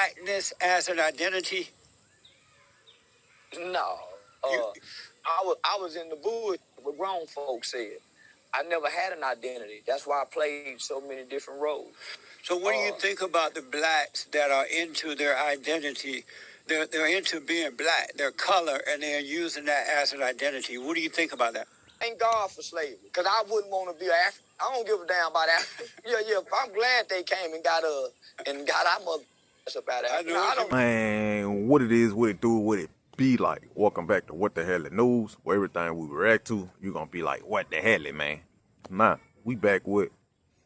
blackness as an identity? No. You, I was in the bush what grown folks said. I never had an identity. That's why I played so many different roles. so what do you think about the blacks that are into their identity? They're into being black, their color, and they're using that as an identity. What do you think about that? Thank God for slavery, because I wouldn't want to be African. I don't give a damn about Africa. yeah. I'm glad they came and got our mother up out of Africa. I don't. Man, what it is, what it do, what it be like. Welcome back to What the Hell It News, where everything we react to, you're gonna be like, what the hell it, man? Nah, we back with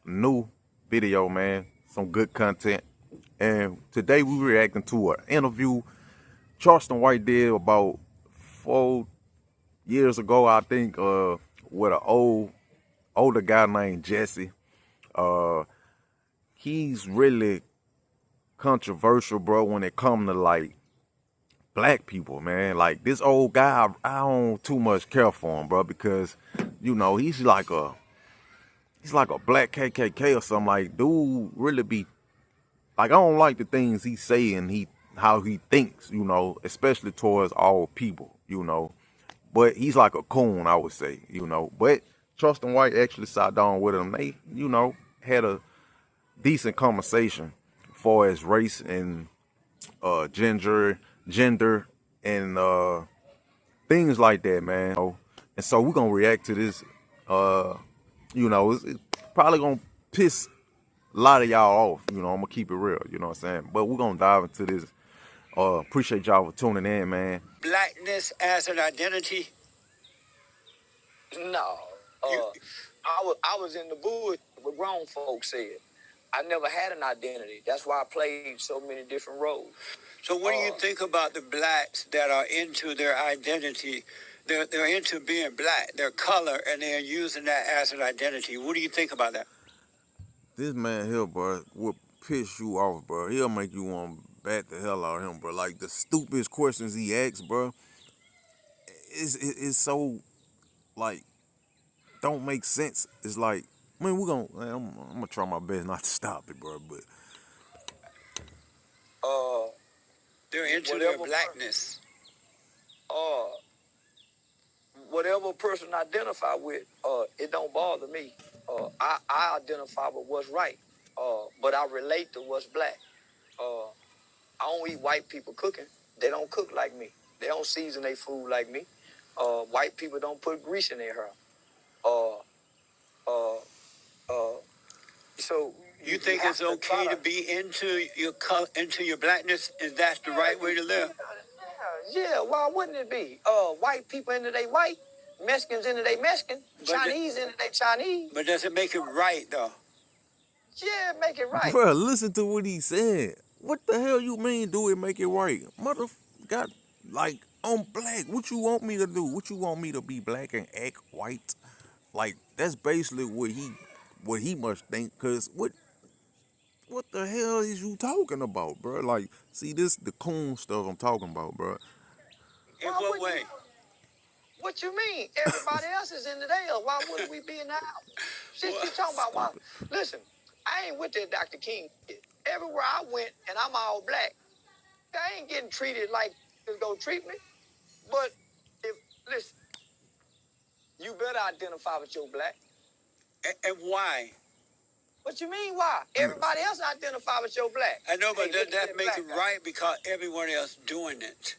a new video, man. Some good content. And today we reacting to an interview Charleston White did about 4 years ago, I think, with an older guy named Jesse. He's really controversial, bro, when it come to like black people, man. Like this old guy, I don't too much care for him, bro, because you know he's like a black KKK or something. Like, dude really be like, I don't like the things he say and how he thinks, you know, especially towards all people, you know. But he's like a coon, I would say, you know. But Charleston White actually sat down with him. They, you know, had a decent conversation as far as race and gender and things like that, man. And so we're gonna react to this. You know, it's probably gonna piss a lot of y'all off. You know, I'm gonna keep it real. You know what I'm saying? But we're gonna dive into this. Appreciate y'all for tuning in, man. Blackness as an identity? No. I was in the bush what grown folks said. I never had an identity. That's why I played so many different roles. So what do you think about the blacks that are into their identity? They're into being black, their color, and they're using that as an identity. What do you think about that? This man here, bro, will piss you off, bro. He'll make you want to bat the hell out of him, bro. Like, the stupidest questions he asks, bro, it's so, like, don't make sense. It's like, man, I'm gonna try my best not to stop it, bro, but They're into their blackness. Whatever person identify with, it don't bother me. I identify with what's right, but I relate to what's black. I don't eat white people cooking. They don't cook like me. They don't season their food like me. White people don't put grease in their hair. So you think it's okay to be into your blackness? Is that the right way to live? Yeah, why wouldn't it be? White people into they white, Mexicans into they Mexican, Chinese into they Chinese. But does it make it right, though? Yeah, make it right. bro, listen to what he said. What the hell you mean, do it make it right? God, like, I'm black. What you want me to do? What you want me to be black and act white? Like, that's basically what he must think. Cause what the hell is you talking about, bro? Like, see, this the coon stuff I'm talking about, bro. In what way? What you mean? Everybody else is in the jail. Why wouldn't we be in the house? Shit, you talking about why? Listen, I ain't with that Dr. King shit. Everywhere I went, and I'm all black, I ain't getting treated like it's gonna treat me. But listen, you better identify with your black. And why? What you mean, why? Everybody else identify with your black. I know, but does that make it right because everyone else doing it?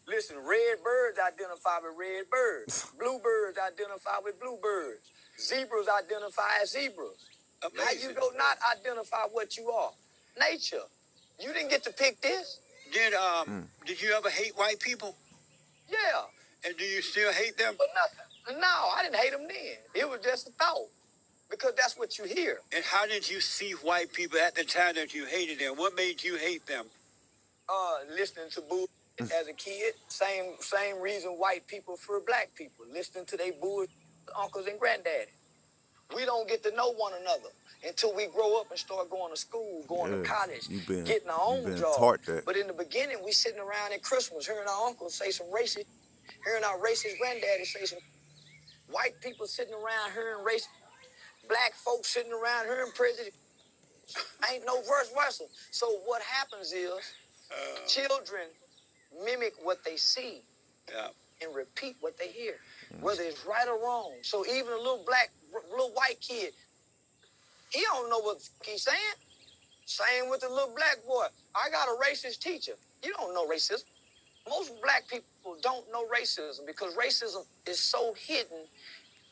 Listen, red birds identify with red birds. Bluebirds identify with bluebirds. Zebras identify as zebras. Amazing. How you go not identify what you are? Nature. You didn't get to pick this. Did you ever hate white people? Yeah. And do you still hate them? For nothing. No, I didn't hate them then. It was just a thought. Because that's what you hear. And how did you see white people at the time that you hated them? What made you hate them? Listening to bull as a kid. Same reason white people fear black people. Listening to their bull uncles and granddaddy. We don't get to know one another until we grow up and start going to school, going to college, getting our own job. But in the beginning, we sitting around at Christmas, hearing our uncles say some racist, hearing our racist granddaddy say some white people sitting around hearing racist, black folks sitting around hearing prejudice. Ain't no verse versa. So what happens is Children mimic what they see Yeah. and repeat what they hear, whether it's right or wrong. So even a little white kid, he don't know what he's saying. Same with the little black boy. I got a racist teacher. You don't know racism. Most black people don't know racism because racism is so hidden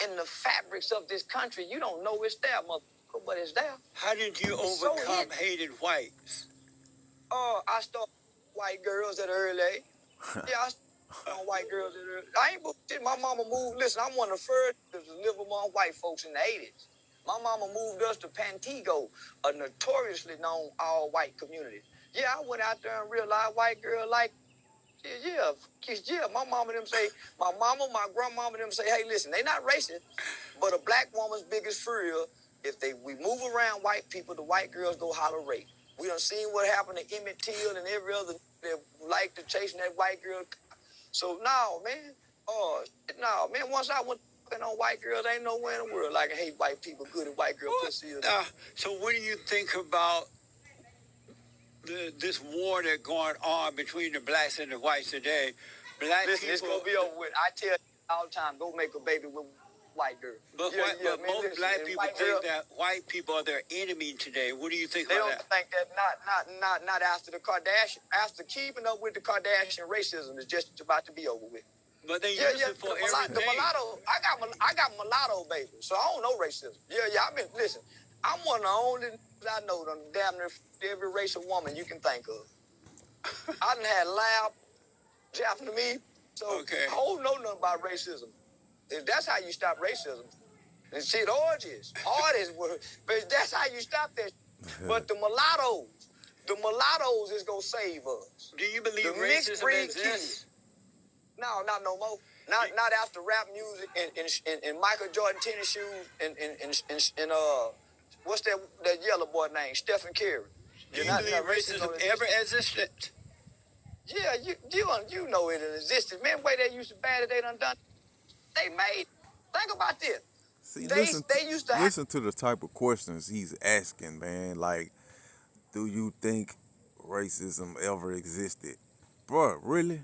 in the fabrics of this country. You don't know it's there, motherfucker, but it's there. How did you It's so overcome hating whites? I started white girls at an early age. Yeah, I started on white girls at an early age. I ain't bullshit. My mama moved. Listen, I'm one of the first to live among white folks in the 80s. My mama moved us to Pantego, a notoriously known all-white community. Yeah, I went out there and realized white girl like, yeah. My mama and them say, my grandmama and them say, hey, listen, they not racist, but a black woman's biggest fear, if we move around white people, the white girls go holler rape. We done seen what happened to Emmett Till and every other that like to chasing that white girl. So no, man, once I went on white girls, ain't nowhere in the world like I hate white people, good at white girl pussy. So what do you think about this war that's going on between the blacks and the whites today? Black Listen, people, it's gonna be over with. I tell you all the time, go make a baby with white girl. But most black people think that white people are their enemy today. What do you think about that? They don't think that. Not after the Kardashian. After keeping up with the Kardashian, racism is just about to be over with. But they use it for everything. The mulatto, I got mulatto babies, so I don't know racism. Listen, I'm one of the only I know them damn near every race of woman you can think of. I done had lab, Japanese, so I don't know nothing about racism. If that's how you stop racism, and shit, orgies, but that's how you stop that. But the mulattoes is gonna save us. Do you believe racism exists? No, not no more. Not after rap music and Michael Jordan tennis shoes and what's that yellow boy name? Stephen Curry. Do you believe racism ever existed? Yeah, you know it existed. Man, the way they used to bad it, they done. They made. Think about this. See, they used to listen to the type of questions he's asking, man. Like, do you think racism ever existed? Bruh, really?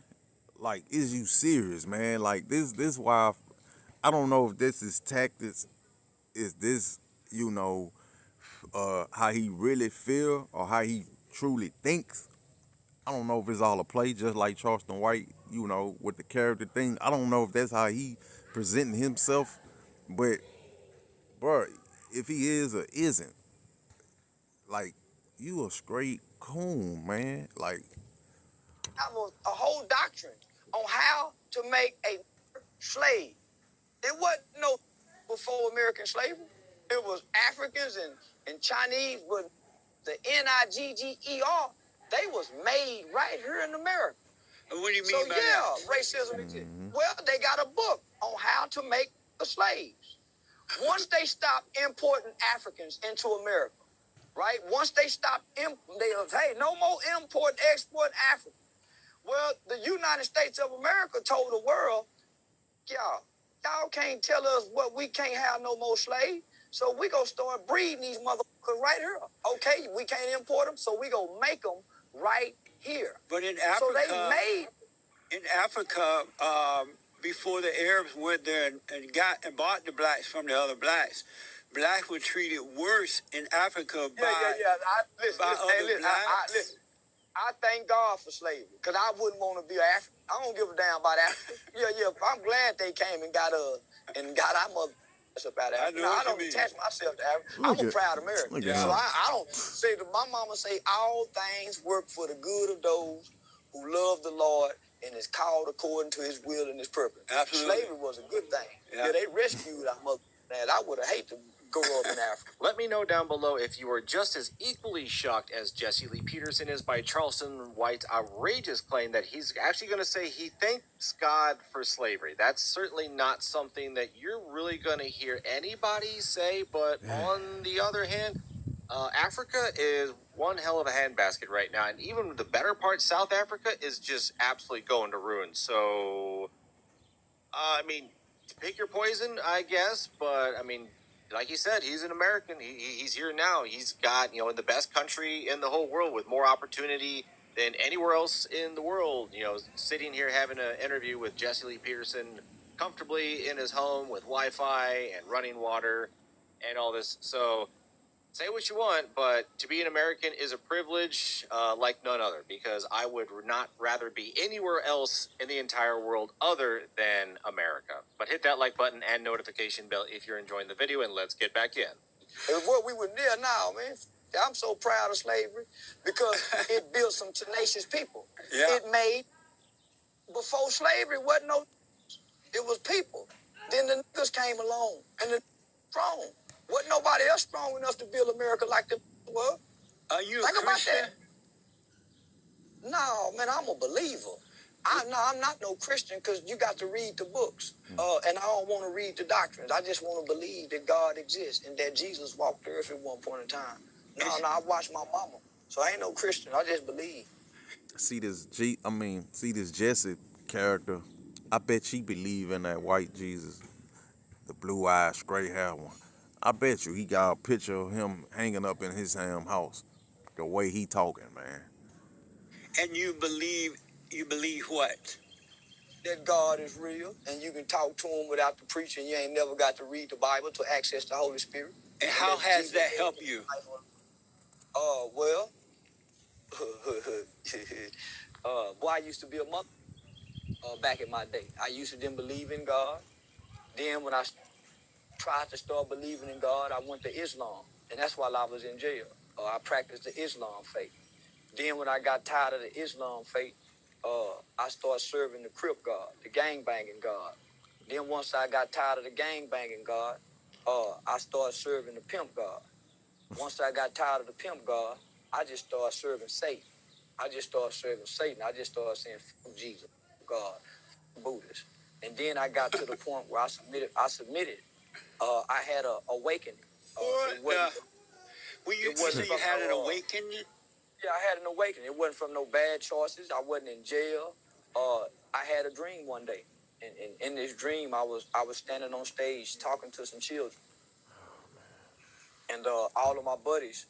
Like, is you serious, man? Like, this why I don't know if this is tactics. Is this, how he really feel or how he truly thinks? I don't know if it's all a play, just like Charleston White, with the character thing. I don't know if that's how he presenting himself. But, bro, if he is or isn't, like, you a straight coon, man. Like, I was a whole doctrine on how to make a slave. It wasn't no before American slavery. It was Africans and Chinese, but the Nigger, they was made right here in America. And what do you mean by that? Racism exists. Well, they got a book on how to make the slaves. Once they stopped importing Africans into America, right? Once they stopped, no more import, export Africa. Well, the United States of America told the world, y'all can't tell us what we can't have no more slaves. So we gonna start breeding these motherfuckers right here. Okay, we can't import them, so we gonna make them right here. But in Africa, so they made in Africa, before the Arabs went there and bought the blacks from the other blacks, blacks were treated worse in Africa by other blacks. Listen, I thank God for slavery, because I wouldn't want to be an African. I don't give a damn about Africa. I'm glad they came and got our mother up out of Africa. I don't attach myself to Africa. I'm a proud American. So I don't say that. My mama say all things work for the good of those who love the Lord and is called according to his will and his purpose. Absolutely. Slavery was a good thing. Yeah, they rescued our mother. I would have hated to grow up in Africa. Let me know down below if you are just as equally shocked as Jesse Lee Peterson is by Charleston White's outrageous claim that he's actually going to say he thanks God for slavery. That's certainly not something that you're really going to hear anybody say, but on the other hand, Africa is one hell of a handbasket right now, and even the better part, South Africa, is just absolutely going to ruin. So, pick your poison, I guess, but, like he said, he's an American. He's here now. He's got, the best country in the whole world with more opportunity than anywhere else in the world. You know, sitting here having an interview with Jesse Lee Peterson comfortably in his home with Wi-Fi and running water and all this. So say what you want, but to be an American is a privilege like none other, because I would not rather be anywhere else in the entire world other than America. But hit that like button and notification bell if you're enjoying the video, and let's get back in. And what we were there now, man. I'm so proud of slavery because it built some tenacious people. Yeah. It made, before slavery, wasn't no, it was people. Then the niggas came along and the strong. Wasn't nobody else strong enough to build America like them were. Are you Think a Christian? about that. No, man, I'm a believer. I'm not no Christian because you got to read the books. And I don't want to read the doctrines. I just want to believe that God exists and that Jesus walked the earth at one point in time. No, I watched my mama. So I ain't no Christian. I just believe. See this Jesse character. I bet she believe in that white Jesus, the blue eyes, straight hair one. I bet you he got a picture of him hanging up in his house. The way he talking, man. And you believe what? That God is real and you can talk to him without the preaching. You ain't never got to read the Bible to access the Holy Spirit. And how has that helped you? Well, boy, I used to be a mother back in my day. I used to then believe in God. Then when I tried to start believing in God, I went to Islam. And that's while I was in jail. I practiced the Islam faith. Then when I got tired of the Islam faith, I started serving the Crip God, the gang-banging God. Then once I got tired of the gang-banging God, I started serving the pimp God. Once I got tired of the pimp God, I just started serving Satan. I just started serving Satan. I just started saying, fuck Jesus, God, Buddhist. And then I got to the point where I submitted. I had an awakening. When you say you had an awakening? Yeah, I had an awakening. It wasn't from no bad choices. I wasn't in jail. I had a dream one day. And in this dream, I was standing on stage talking to some children. And all of my buddies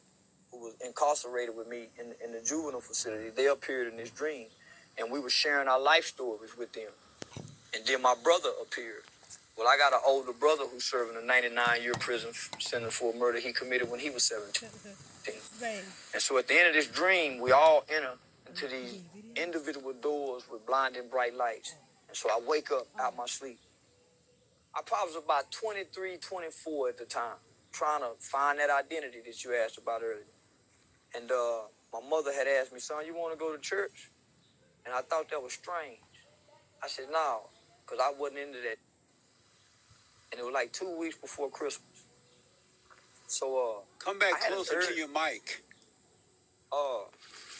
who was incarcerated with me in the juvenile facility, they appeared in this dream. And we were sharing our life stories with them. And then my brother appeared. Well, I got an older brother who's serving a 99-year prison sentence for a murder he committed when he was 17. And so at the end of this dream, we all enter into these individual doors with blinding bright lights. And so I wake up out my sleep. I probably was about 23, 24 at the time, trying to find that identity that you asked about earlier. And my mother had asked me, son, you want to go to church? And I thought that was strange. I said, no, because I wasn't into that. And it was like 2 weeks before Christmas. So come back closer to your mic.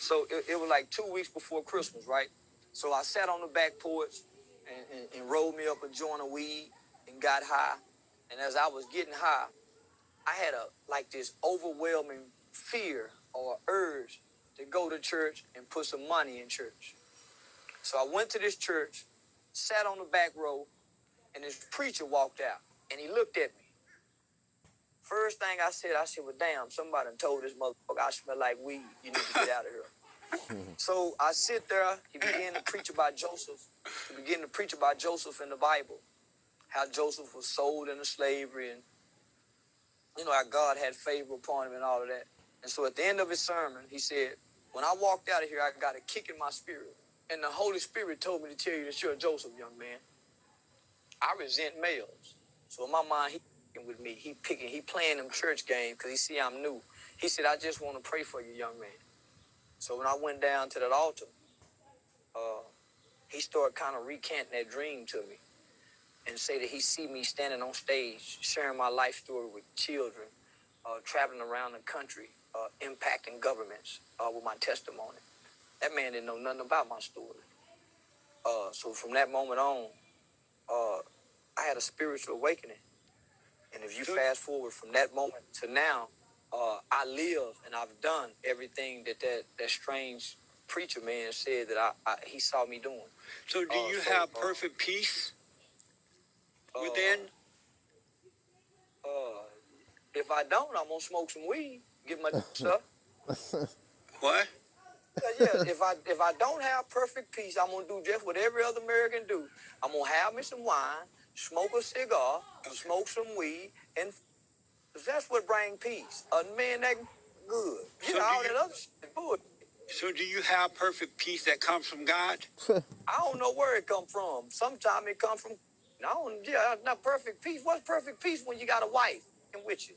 So it was like 2 weeks before Christmas, right? So I sat on the back porch and rolled me up a joint of weed and got high. And as I was getting high, I had this overwhelming fear or urge to go to church and put some money in church. So I went to this church, sat on the back row, and this preacher walked out, and he looked at me. First thing I said, well, damn, somebody told this motherfucker I smell like weed. You need to get out of here. So I sit there. He began to preach about Joseph. He began to preach about Joseph in the Bible, how Joseph was sold into slavery, and how God had favor upon him and all of that. And so at the end of his sermon, he said, when I walked out of here, I got a kick in my spirit. And the Holy Spirit told me to tell you that you're a Joseph, young man. I resent males. So in my mind, he picking with me. He playing them church games because he see I'm new. He said, I just want to pray for you, young man. So when I went down to that altar, he started kind of recanting that dream to me and say that he see me standing on stage, sharing my life story with children, traveling around the country, impacting governments with my testimony. That man didn't know nothing about my story. So from that moment on, I had a spiritual awakening. And if you fast forward from that moment to now, I live and I've done everything that strange preacher man said that he saw me doing. So do you have perfect peace within? If I don't, I'm gonna smoke some weed, get my stuff. What? Yeah. If I don't have perfect peace, I'm gonna do just what every other American do. I'm gonna have me some wine, smoke a cigar, smoke some weed, and that's what bring peace. Man, that good. So All that other shit good. So do you have perfect peace that comes from God? I don't know where it come from. Sometimes it come from. I don't. Yeah, not perfect peace. What's perfect peace when you got a wife and with you?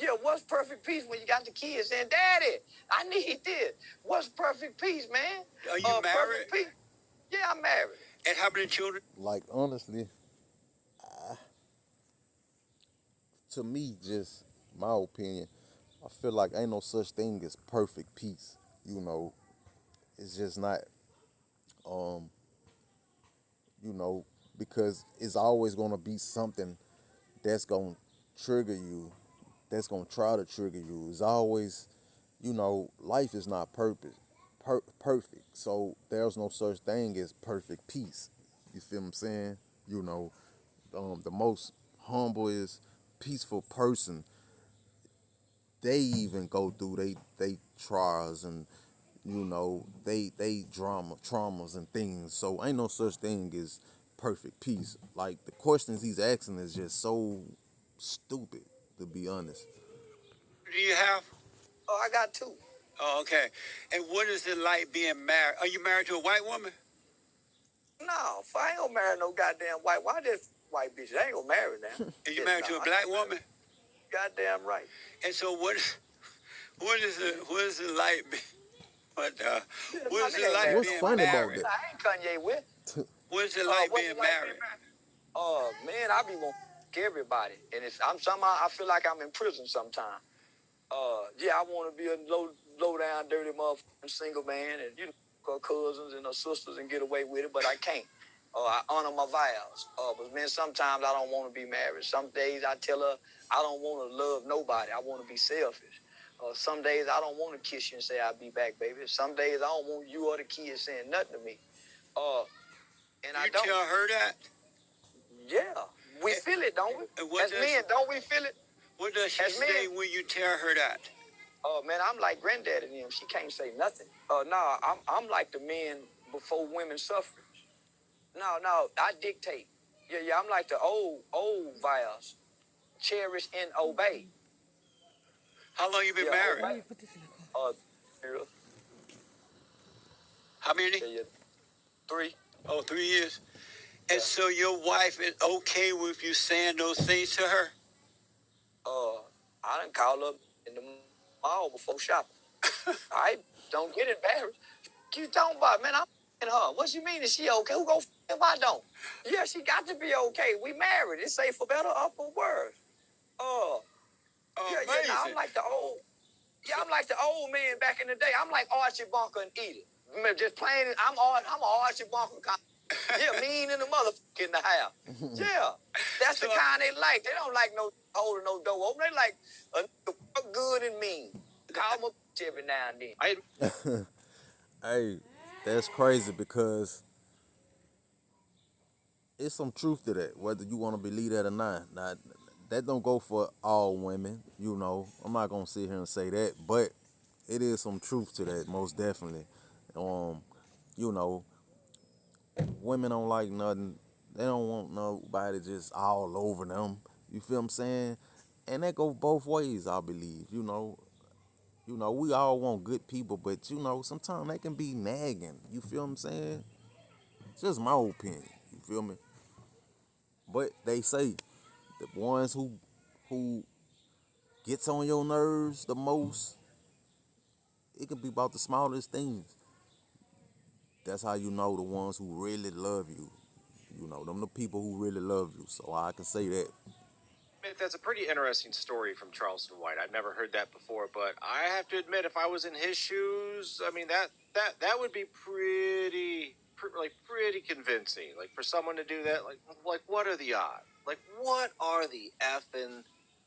Yeah, what's perfect peace when you got the kids saying, "Daddy, I need this." What's perfect peace, man? Are you married? Perfect peace. Yeah, I'm married. And how many children? Like honestly, to me, just my opinion, I feel like ain't no such thing as perfect peace. You know, it's just not. Um, you know, because it's always gonna be something that's gonna trigger you, that's gonna try to trigger you. It's always, life is not perfect. So there's no such thing as perfect peace. You feel what I'm saying? The most humblest, peaceful person, they even go through they trials and they traumas and things. So ain't no such thing as perfect peace. Like the questions he's asking is just so stupid, to be honest. Do you have? Oh, I got two. Oh, okay. And what is it like being married? Are you married to a white woman? No, if I ain't gonna marry no goddamn white. Why this white bitch? I ain't gonna marry now. Are you married to a black woman? Goddamn right. And so what is it like? What is it like What's being funny married? about that? I ain't Kanye with. What is it like being married? Man, I be want everybody, and I'm somehow I feel like I'm in prison sometimes. Yeah, I want to be a low down, dirty motherfucking single man, and her cousins and her sisters and get away with it, but I can't. I honor my vows. But man, sometimes I don't want to be married. Some days I tell her I don't want to love nobody. I want to be selfish. Some days I don't want to kiss you and say I'll be back, baby. Some days I don't want you or the kids saying nothing to me. And I don't. You tell her that? Yeah, we feel it, don't we? As men, don't we feel it? What does she say when you tell her that? Oh man, I'm like granddaddy to them. She can't say nothing. No, I'm like the men before women suffrage. No, I dictate. Yeah, I'm like the old vows. Cherish and obey. How long you been married? How many? 3. Oh, 3 years. And so your wife is okay with you saying those things to her? I done called up in the mall before shopping. I don't get embarrassed. You talking about, man, I'm f***ing her. What you mean is she okay? Who gon' f*** if I don't? Yeah, she got to be okay. We married. It's safe for better or for worse. I'm like the old. Yeah, I'm like the old man back in the day. I'm like Archie Bunker and Edith. Just plain. I'm Archie Bunker. Yeah, mean in the motherfucker in the house. Yeah, that's the kind they like. They don't like no holding no door open. They like a good and mean. Call them a bitch every now and then. Hey, that's crazy because it's some truth to that, whether you want to believe that or not. Now, that don't go for all women, I'm not gonna sit here and say that, but it is some truth to that, most definitely. Women don't like nothing. They don't want nobody just all over them. You feel what I'm saying? And that goes both ways, I believe. We all want good people, but sometimes they can be nagging. You feel what I'm saying? It's just my opinion. You feel me? But they say the ones who gets on your nerves the most, it can be about the smallest things. That's how you know the ones who really love you. Them the people who really love you. So I can say that. That's a pretty interesting story from Charleston White. I've never heard that before, but I have to admit, if I was in his shoes, I mean that would be pretty convincing. Like for someone to do that, like what are the odds? Like what are the effing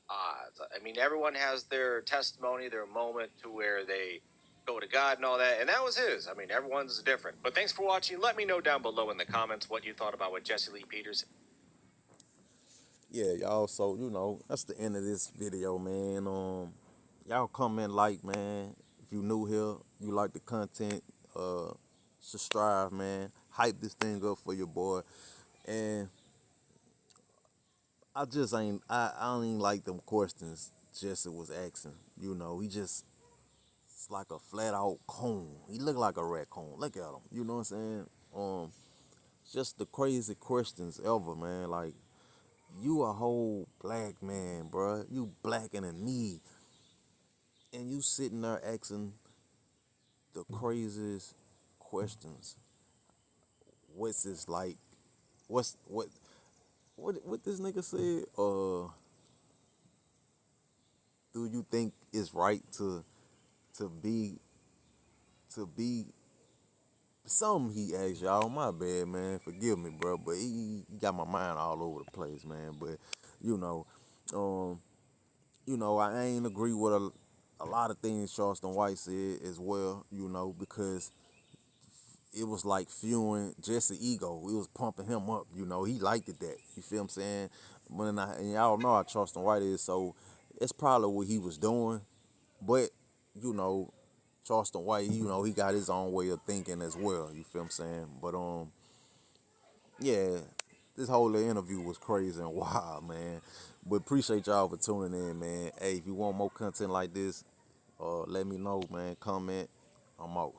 odds? I mean, everyone has their testimony, their moment to where they go to God and all that, and that was his. I mean, everyone's different. But thanks for watching. Let me know down below in the comments what you thought about what Jesse Lee Peters. Yeah, y'all. So that's the end of this video, man. Y'all comment, like, man. If you new here, you like the content, subscribe, man. Hype this thing up for your boy. And I just ain't, I don't even like them questions Jesse was asking. You know, it's like a flat out cone. He look like a raccoon. Look at him. You know what I'm saying? Just the crazy questions ever, man. Like, you a whole black man, bruh. You blacker than me. And you sitting there asking the craziest questions. What's this like? What this nigga said? Do you think it's right to be to be something he asked y'all? My bad, man. Forgive me, bro. But he got my mind all over the place, man. But you know, um, I ain't agree with a lot of things Charleston White said as well. You know, because it was like fueling Jesse ego. It was pumping him up. You know, he liked it that. You feel what I'm saying? And y'all know how Charleston White is, so it's probably what he was doing. But you know, Charleston White, he got his own way of thinking as well. You feel what I'm saying? But yeah, this whole little interview was crazy and wild, man. But appreciate y'all for tuning in, man. Hey, if you want more content like this, let me know, man. Comment. I'm out.